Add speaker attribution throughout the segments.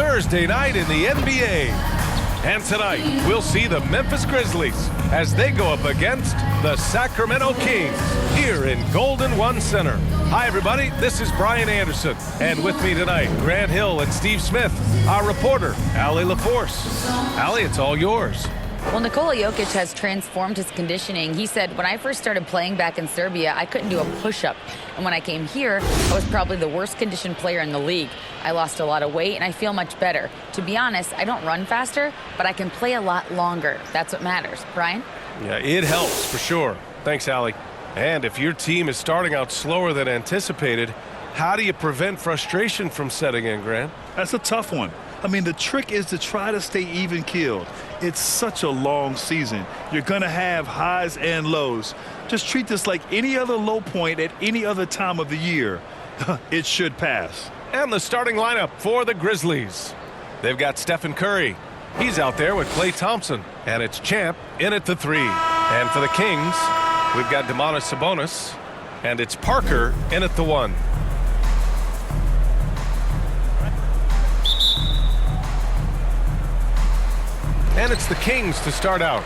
Speaker 1: Thursday night in the NBA. And tonight, we'll see the Memphis Grizzlies as they go up against the Sacramento Kings here in Golden One Center. Hi, everybody. This is Brian Anderson. And with me tonight, Grant Hill and Steve Smith, our reporter, Allie LaForce. Allie, it's all yours.
Speaker 2: Well, Nikola Jokic has transformed his conditioning. He said, when I first started playing back in Serbia, I couldn't do a push-up. And when I came here, I was probably the worst conditioned player in the league. I lost a lot of weight, and I feel much better. To be honest, I don't run faster, but I can play a lot longer. That's what matters. Brian?
Speaker 1: Yeah, it helps for sure. Thanks, Allie. And if your team is starting out slower than anticipated, how do you prevent frustration from setting in, Grant?
Speaker 3: That's a tough one. I mean, the trick is to try to stay even-keeled. It's such a long season. You're going to have highs and lows. Just treat this like any other low point at any other time of the year. It should pass.
Speaker 1: And the starting lineup for the Grizzlies. They've got Stephen Curry. He's out there with Klay Thompson. And it's Champ in at the 3. And for the Kings, we've got Domantas Sabonis. And it's Parker in at the 1. And it's the Kings to start out.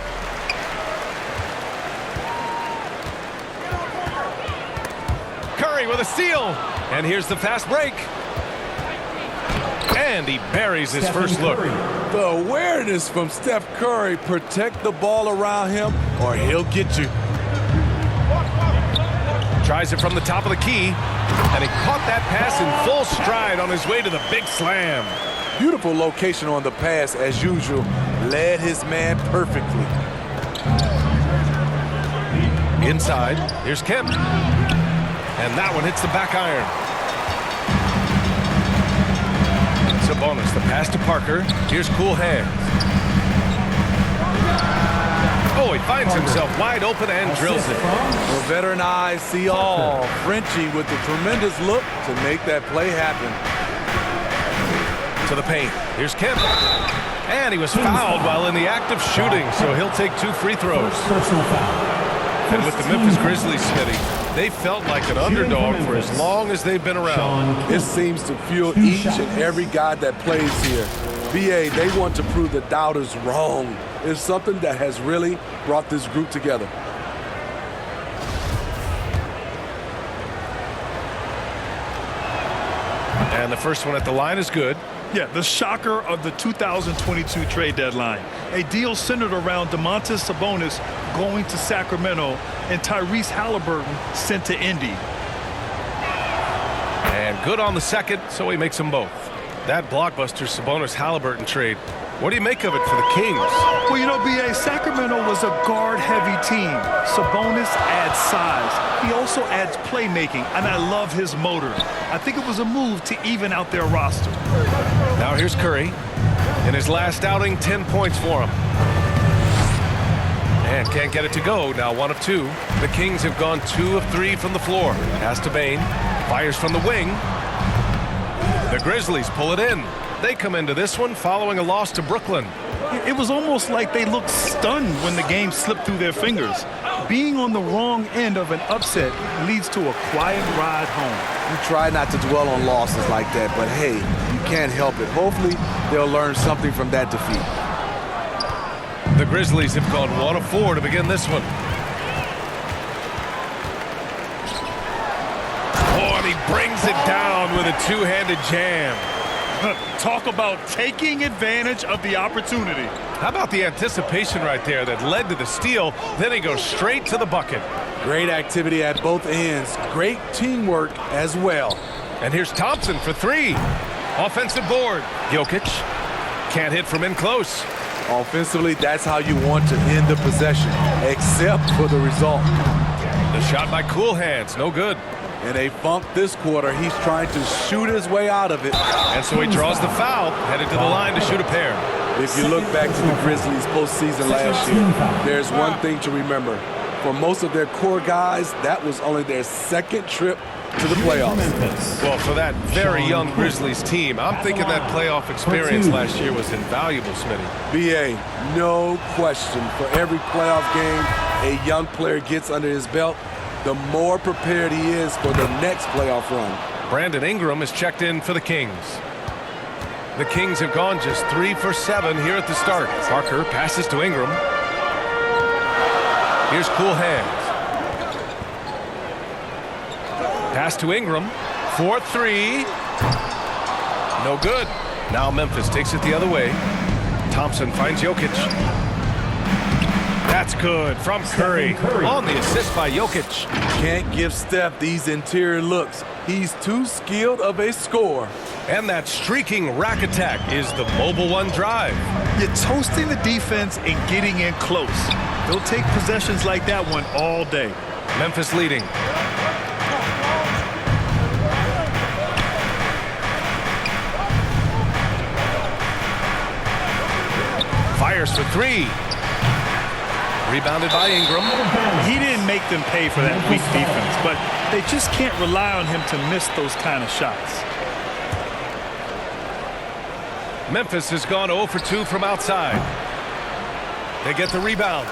Speaker 1: Curry with a steal. And here's the fast break. And he buries his first look.
Speaker 4: The awareness from Steph Curry. Protect the ball around him or he'll get you.
Speaker 1: Tries it from the top of the key. And he caught that pass in full stride on his way to the big slam.
Speaker 4: Beautiful location on the pass as usual. Led his man perfectly.
Speaker 1: Inside, here's Kemp. And that one hits the back iron. Sabonis, the pass to Parker. Here's cool hands. Oh, he finds himself wide open and drills it.
Speaker 4: Well, veteran eyes see all. Frenchie with the tremendous look to make that play happen.
Speaker 1: To the paint. Here's Kemp. And he was fouled while in the act of shooting, so he'll take 2 free throws. And with the Memphis Grizzlies, Smitty, they felt like an underdog for as long as they've been around.
Speaker 4: It seems to fuel each and every guy that plays here. BA, they want to prove the doubters wrong. It's something that has really brought this group together.
Speaker 1: And the first one at the line is good.
Speaker 3: Yeah, the shocker of the 2022 trade deadline. A deal centered around Domantas Sabonis going to Sacramento and Tyrese Halliburton sent to Indy.
Speaker 1: And good on the second, so he makes them both. That blockbuster Sabonis-Halliburton trade. What do you make of it for the Kings?
Speaker 3: Well, you know, B.A., Sacramento was a guard-heavy team. Sabonis adds size. He also adds playmaking, and I love his motor. I think it was a move to even out their roster.
Speaker 1: Now here's Curry. In his last outing, 10 points for him. And can't get it to go. Now 1 of 2. The Kings have gone 2 of 3 from the floor. Pass to Bane. Fires from the wing. The Grizzlies pull it in. They come into this one following a loss to Brooklyn.
Speaker 3: It was almost like they looked stunned when the game slipped through their fingers. Being on the wrong end of an upset leads to a quiet ride home.
Speaker 4: You try not to dwell on losses like that, but hey, you can't help it. Hopefully, they'll learn something from that defeat.
Speaker 1: The Grizzlies have gone 1 of 4 to begin this one. Oh, and he brings it down with a two-handed jam.
Speaker 3: Talk about taking advantage of the opportunity.
Speaker 1: How about the anticipation right there that led to the steal? Then he goes straight to the bucket.
Speaker 4: Great activity at both ends. Great teamwork as well.
Speaker 1: And here's Thompson for 3. Offensive board. Jokic can't hit from in close.
Speaker 4: Offensively, that's how you want to end the possession, except for the result.
Speaker 1: The shot by Cool Hands, no good.
Speaker 4: In a funk this quarter, he's trying to shoot his way out of it.
Speaker 1: And so he draws the foul, headed to the line to shoot a pair.
Speaker 4: If you look back to the Grizzlies postseason last year, there's one thing to remember. For most of their core guys, that was only their second trip to the playoffs.
Speaker 1: Well, for that very young Grizzlies team, I'm thinking that playoff experience last year was invaluable, Smitty.
Speaker 4: BA, no question. For every playoff game a young player gets under his belt, the more prepared he is for the next playoff run.
Speaker 1: Brandon Ingram is checked in for the Kings. The Kings have gone just 3 for 7 here at the start. Parker passes to Ingram. Here's Cool Hands. Pass to Ingram. 4-3. No good. Now Memphis takes it the other way. Thompson finds Jokic. That's good from Curry. On the assist by Jokic.
Speaker 4: Can't give Steph these interior looks. He's too skilled of a scorer.
Speaker 1: And that streaking rack attack is the Mobile One drive.
Speaker 3: You're toasting the defense and getting in close. They'll take possessions like that one all day.
Speaker 1: Memphis leading. Fires for 3. Rebounded by Ingram.
Speaker 3: He didn't make them pay for that weak defense, but they just can't rely on him to miss those kind of shots.
Speaker 1: Memphis has gone 0 for 2 from outside. They get the rebound.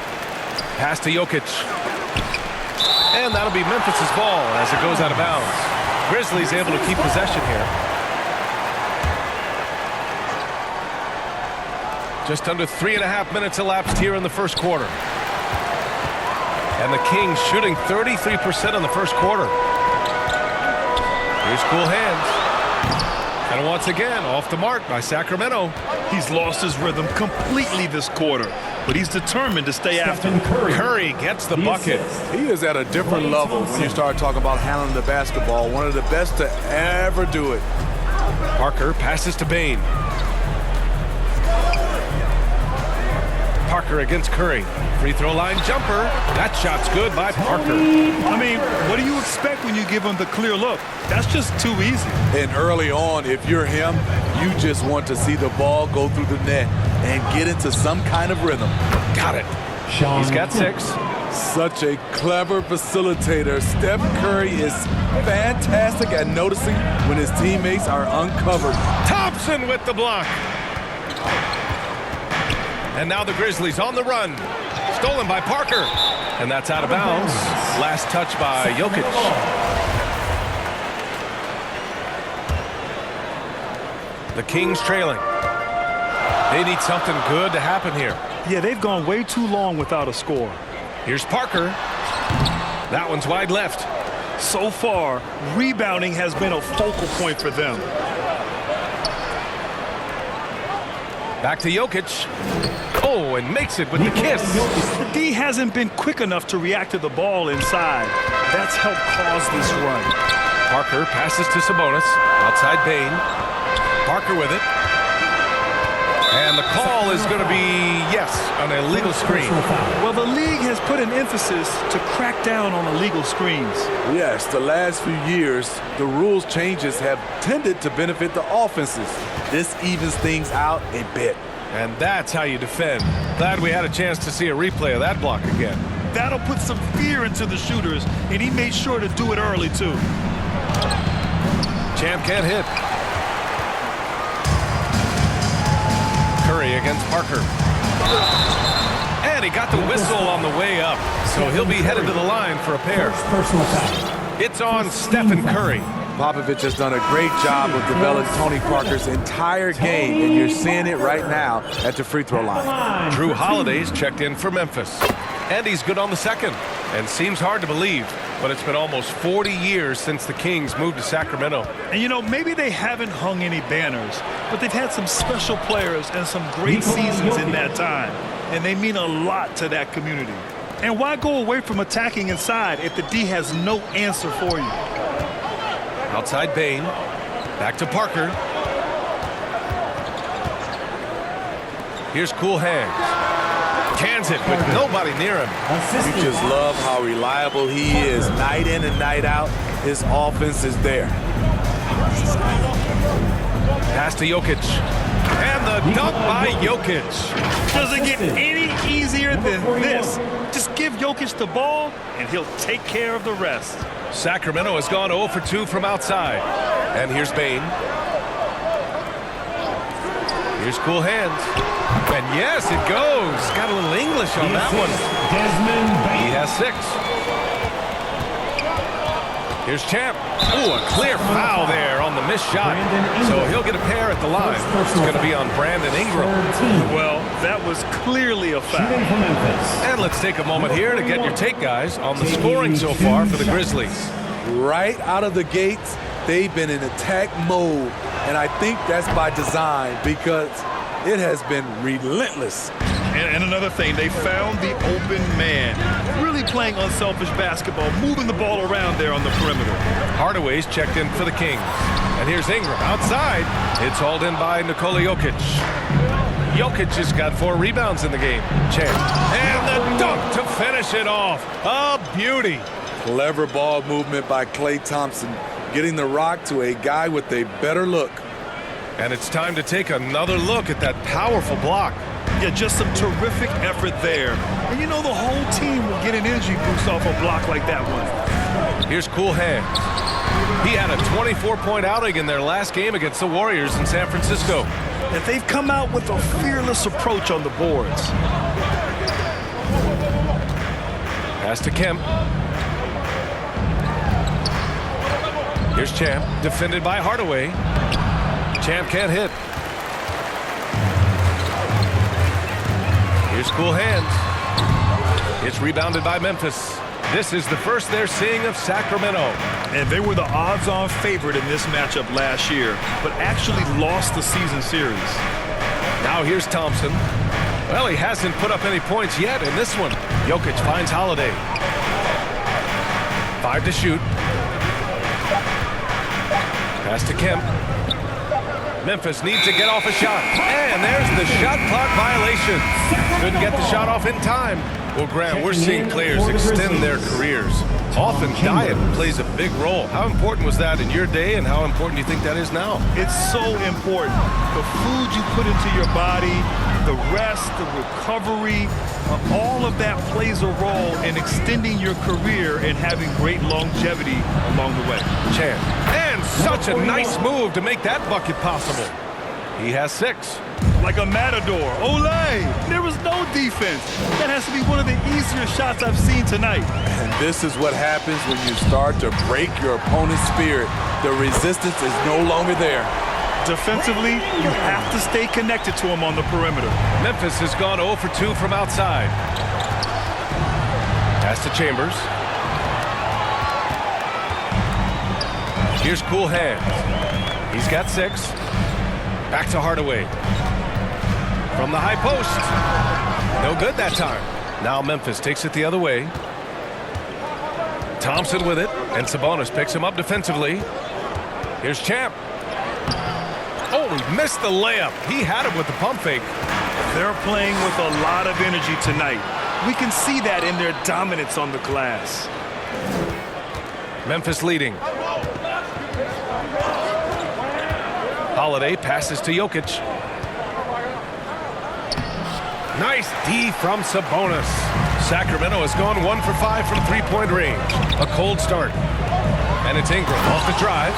Speaker 1: Pass to Jokic. And that'll be Memphis's ball as it goes out of bounds. Grizzlies able to keep possession here. Just under 3.5 minutes elapsed here in the first quarter. And the Kings shooting 33% in the first quarter. Here's Cool Hands. And once again, off the mark by Sacramento.
Speaker 3: He's lost his rhythm completely this quarter, but he's determined to stay after him.
Speaker 1: Curry gets the bucket.
Speaker 4: He is at a different level when you start talking about handling the basketball. One of the best to ever do it.
Speaker 1: Parker passes to Bane. Parker against Curry. Free throw line jumper. That shot's good by Parker.
Speaker 3: I mean, what do you expect when you give him the clear look? That's just too easy.
Speaker 4: And early on, if you're him, you just want to see the ball go through the net and get into some kind of rhythm.
Speaker 1: Got it. He's got 6.
Speaker 4: Such a clever facilitator. Steph Curry is fantastic at noticing when his teammates are uncovered.
Speaker 1: Thompson with the block. And now the Grizzlies on the run. Stolen by Parker. And that's out of bounds. Last touch by Jokic. The Kings trailing. They need something good to happen here.
Speaker 3: Yeah, they've gone way too long without a score.
Speaker 1: Here's Parker. That one's wide left.
Speaker 3: So far, rebounding has been a focal point for them.
Speaker 1: Back to Jokic. Oh, and makes it with the kiss.
Speaker 3: The D hasn't been quick enough to react to the ball inside. That's helped cause this run.
Speaker 1: Parker passes to Sabonis. Outside Bane. Parker with it. And the call is going to be, yes, an illegal screen.
Speaker 3: Well, the league has put an emphasis to crack down on illegal screens.
Speaker 4: Yes, the last few years, the rules changes have tended to benefit the offenses. This evens things out a bit.
Speaker 1: And that's how you defend. Glad we had a chance to see a replay of that block again.
Speaker 3: That'll put some fear into the shooters, and he made sure to do it early, too.
Speaker 1: Champ can't hit. Curry against Parker. And he got the whistle on the way up, so he'll be headed to the line for a pair. It's on Stephen Curry.
Speaker 4: Popovich has done a great job of developing Tony Parker's entire game, and you're seeing it right now at the free throw line.
Speaker 1: Drew Holiday's checked in for Memphis. And he's good on the second. And seems hard to believe, but it's been almost 40 years since the Kings moved to Sacramento.
Speaker 3: And, you know, maybe they haven't hung any banners, but they've had some special players and some great seasons in that time. And they mean a lot to that community. And why go away from attacking inside if the D has no answer for you?
Speaker 1: Outside Bane. Back to Parker. Here's Cool Hands. Cans it with nobody near him.
Speaker 4: You just love how reliable he is. Night in and night out, his offense is there.
Speaker 1: Pass to Jokic. And the dunk by Jokic.
Speaker 3: Doesn't get any easier than this. Just give Jokic the ball, and he'll take care of the rest.
Speaker 1: Sacramento has gone 0 for 2 from outside. And here's Bane. Here's Cool Hands. And yes, it goes. Got a little English on that one. He has 6. Here's Champ. Ooh, a clear foul there on the missed shot. So he'll get a pair at the line. It's going to be on Brandon Ingram.
Speaker 3: Well, that was clearly a foul.
Speaker 1: And let's take a moment here to get your take, guys, on the scoring so far for the Grizzlies.
Speaker 4: Right out of the gates, they've been in attack mode. And I think that's by design because it has been relentless.
Speaker 3: And another thing, they found the open man. Really playing unselfish basketball, moving the ball around there on the perimeter.
Speaker 1: Hardaway's checked in for the Kings. And here's Ingram outside. It's hauled in by Nikola Jokic. Jokic has got 4 rebounds in the game. Champ. And the dunk to finish it off. A beauty.
Speaker 4: Clever ball movement by Klay Thompson, getting the rock to a guy with a better look.
Speaker 1: And it's time to take another look at that powerful block.
Speaker 3: Yeah, just some terrific effort there. And you know the whole team will get an energy boost off a block like that one.
Speaker 1: Here's Cool Hands. He had a 24-point outing in their last game against the Warriors in San Francisco.
Speaker 3: And they've come out with a fearless approach on the boards.
Speaker 1: Pass to Kemp. Here's Champ, defended by Hardaway. Champ can't hit. Here's Cool Hands. It's rebounded by Memphis. This is the first they're seeing of Sacramento.
Speaker 3: And they were the odds-on favorite in this matchup last year, but actually lost the season series.
Speaker 1: Now here's Thompson. Well, he hasn't put up any points yet in this one. Jokic finds Holiday. 5 to shoot. Pass to Kemp. Memphis needs to get off a shot. And there's the shot clock violation. Couldn't get the shot off in time. Well, Grant, we're seeing players extend their careers. Often diet plays a big role. How important was that in your day, and how important do you think that is now?
Speaker 3: It's so important. The food you put into your body, the rest, the recovery, all of that plays a role in extending your career and having great longevity along the way.
Speaker 1: Champ. And such a nice move to make that bucket possible. He has 6.
Speaker 3: Like a matador. Olay! There was no defense. That has to be one of the easier shots I've seen tonight.
Speaker 4: And this is what happens when you start to break your opponent's spirit. The resistance is no longer there.
Speaker 3: Defensively, you have to stay connected to him on the perimeter.
Speaker 1: Memphis has gone 0 for 2 from outside. Pass to Chambers. Here's Cool Hands. He's got 6. Back to Hardaway. From the high post. No good that time. Now Memphis takes it the other way. Thompson with it, and Sabonis picks him up defensively. Here's Champ. Oh, he missed the layup. He had him with the pump fake.
Speaker 3: They're playing with a lot of energy tonight. We can see that in their dominance on the glass.
Speaker 1: Memphis leading. Holiday passes to Jokic. Nice D from Sabonis. Sacramento has gone 1 for 5 from three-point range. A cold start. And it's Ingram off the drive.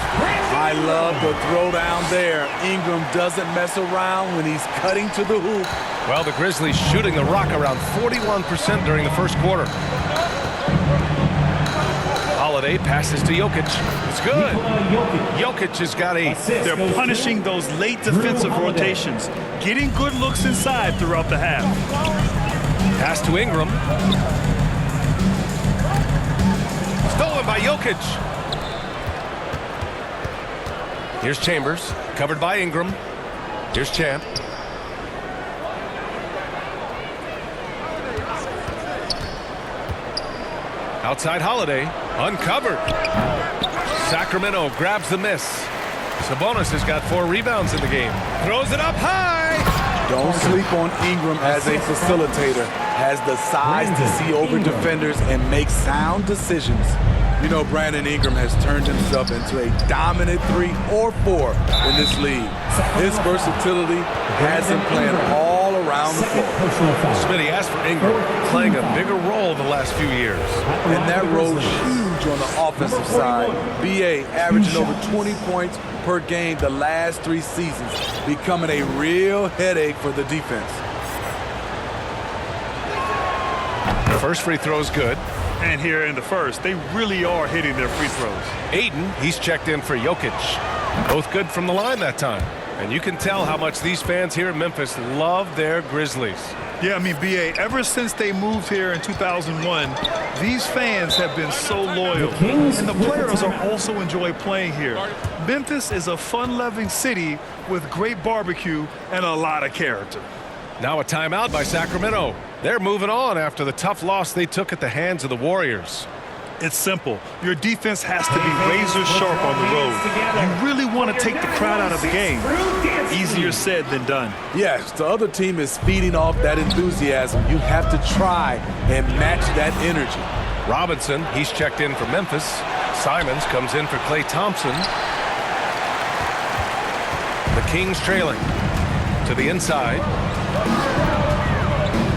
Speaker 4: I love the throwdown there. Ingram doesn't mess around when he's cutting to the hoop.
Speaker 1: Well, the Grizzlies shooting the rock around 41% during the first quarter. Holiday passes to Jokic. It's good. Jokic has got 8.
Speaker 3: They're punishing those late defensive rotations, getting good looks inside throughout the half.
Speaker 1: Pass to Ingram. Stolen by Jokic. Here's Chambers, covered by Ingram. Here's Champ. Outside Holiday, uncovered. Sacramento grabs the miss. Sabonis has got 4 rebounds in the game. Throws it up high.
Speaker 4: Don't sleep on Ingram as a facilitator. Has the size to see over defenders and make sound decisions. You know, Brandon Ingram has turned himself into a dominant 3 or 4 in this league. His versatility has him playing all around the floor.
Speaker 1: Smitty, as for Ingram, playing a bigger role the last few years.
Speaker 4: And that role is huge on the offensive side. BA averaging over 20 points per game the last 3 seasons, becoming a real headache for the defense.
Speaker 1: The first free throw is good.
Speaker 3: And here in the first, they really are hitting their free throws.
Speaker 1: Ayton, he's checked in for Jokic. Both good from the line that time. And you can tell how much these fans here in Memphis love their Grizzlies.
Speaker 3: Yeah, I mean, B.A., ever since they moved here in 2001, these fans have been so loyal. And the players are also enjoy playing here. Memphis is a fun-loving city with great barbecue and a lot of character.
Speaker 1: Now a timeout by Sacramento. They're moving on after the tough loss they took at the hands of the Warriors.
Speaker 3: It's simple. Your defense has to be razor sharp on the road. You really want to take the crowd out of the game. Easier said than done.
Speaker 4: Yes, the other team is feeding off that enthusiasm. You have to try and match that energy.
Speaker 1: Robinson, he's checked in for Memphis. Simons comes in for Klay Thompson. The Kings trailing to the inside.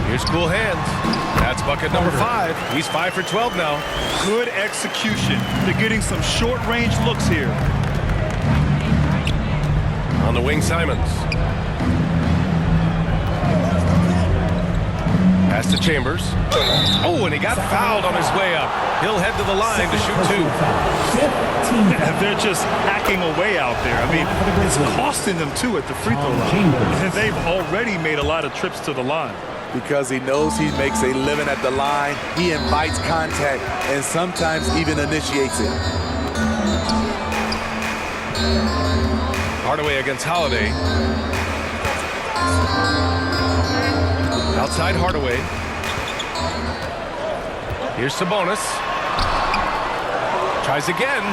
Speaker 1: Here's cool hands. That's bucket number 5. He's 5 for 12 now.
Speaker 3: Good execution. They're getting some short-range looks here.
Speaker 1: On the wing, Simons. Pass to Chambers. Oh, and he got fouled on his way up. He'll head to the line to shoot 2.
Speaker 3: And they're just hacking away out there. I mean, it's costing them 2 at the free throw line. And they've already made a lot of trips to the line.
Speaker 4: Because he knows he makes a living at the line, he invites contact and sometimes even initiates it.
Speaker 1: Hardaway against Holiday. Outside Hardaway. Here's Sabonis. Tries again,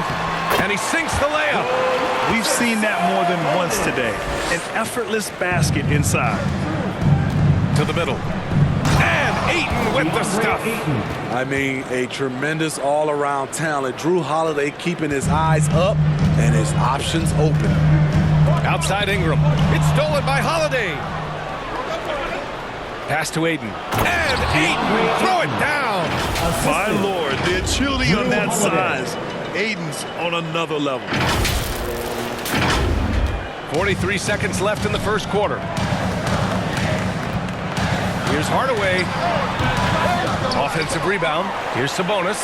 Speaker 1: and he sinks the layup.
Speaker 3: We've seen that more than once today. An effortless basket inside.
Speaker 1: To the middle. And Ayton with the stuff.
Speaker 4: I mean, a tremendous all-around talent. Drew Holiday keeping his eyes up and his options open.
Speaker 1: Outside Ingram. It's stolen by Holiday. Pass to Ayton. And Ayton, throw it down.
Speaker 3: My Lord, the agility on that size. Ayton's on another level.
Speaker 1: 43 seconds left in the first quarter. Here's Hardaway. Offensive rebound. Here's Sabonis.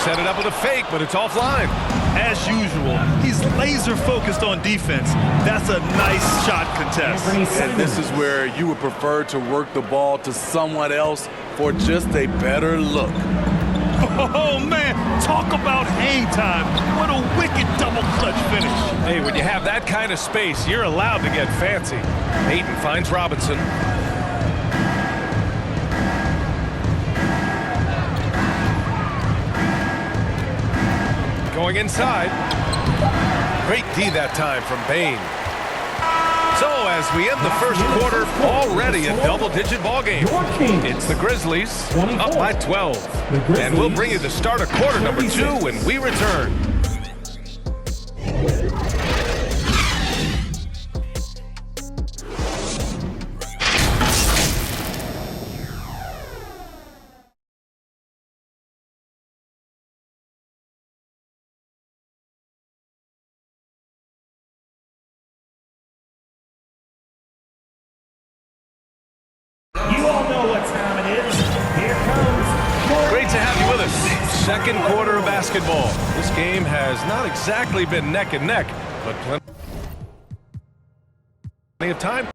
Speaker 1: Set it up with a fake, but it's offline.
Speaker 3: As usual, he's laser focused on defense. That's a nice shot contest.
Speaker 4: And this is where you would prefer to work the ball to someone else for just a better look.
Speaker 3: Oh, man, talk about hang time. What a wicked double clutch finish.
Speaker 1: Hey, when you have that kind of space, you're allowed to get fancy. Ayton finds Robinson. Going inside. Great D that time from Bane. So as we end the first quarter, already a double-digit ball game. It's the Grizzlies up by 12. And we'll bring you the start of quarter number 2 when we return.
Speaker 5: You all know what time it is. Here comes.
Speaker 1: Great to have you with us. Second quarter of basketball. This game has not exactly been neck and neck, but plenty of time.